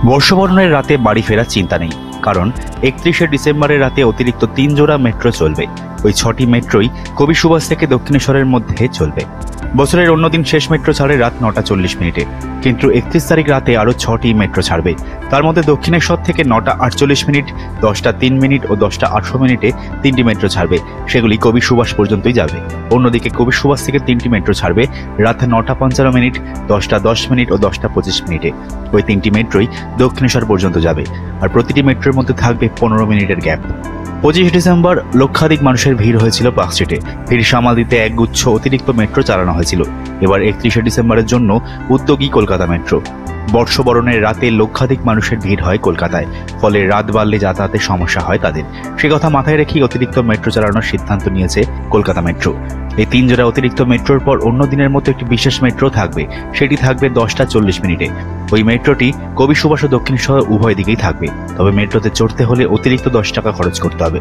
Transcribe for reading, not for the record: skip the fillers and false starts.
বর্ষবরণের রাতে বাড়ি ফেরার চিন্তা নেই, কারণ 31শে ডিসেম্বরের রাতে অতিরিক্ত 3 জোড়া মেট্রো চলবে। ওই 6টি মেট্রোই কবি সুভাষ থেকে দক্ষিণেশ্বরের মধ্যে চলবে। বছরের অন্যদিন শেষ মেট্রো ছাড়ে রাত 9টা 40 মিনিটে, কিন্তু 31 তারিখ রাতে আরও 6টি মেট্রো ছাড়বে। তার মধ্যে দক্ষিণেশ্বর থেকে 9টা 48 মিনিট, 10টা 3 মিনিট ও 10টা 18 মিনিটে 3টি মেট্রো ছাড়বে। সেগুলি কবি সুভাষ পর্যন্তই যাবে। অন্যদিকে কবি সুভাষ থেকে 3টি মেট্রো ছাড়বে রাত 9টা 55 মিনিট, 10টা 10 মিনিট ও 10টা 25 মিনিটে। ওই 3টি মেট্রোই দক্ষিণেশ্বর পর্যন্ত যাবে, আর প্রতিটি মেট্রোর মধ্যে থাকবে 15 মিনিটের গ্যাপ। 25 ডিসেম্বর লক্ষাধিক মানুষের ভিড় হয়েছিল পার্কস্ট্রিটে। ভিড় সামাল দিতে একগুচ্ছ অতিরিক্ত মেট্রো চালানো হয়েছিল। এবার 31শে ডিসেম্বরের জন্য উদ্যোগী কলকাতা মেট্রো। বর্ষবরণের রাতে লক্ষাধিক মানুষের ভিড় হয় কলকাতায়, ফলে রাত বাড়লে যাতায়াতের সমস্যা হয় তাদের। সে কথা মাথায় রেখেই অতিরিক্ত মেট্রো চালানোর সিদ্ধান্ত নিয়েছে কলকাতা মেট্রো। এই 3 জোড়া অতিরিক্ত মেট্রোর পর অন্য দিনের মতো একটি বিশেষ মেট্রো থাকবে। সেটি থাকবে 10টা 40 মিনিটে। ওই মেট্রোটি কবি সুভাষ ও দক্ষিণেশ্বর উভয় দিকেই থাকবে, তবে মেট্রোতে চড়তে হলে অতিরিক্ত 10 টাকা খরচ করতে হবে।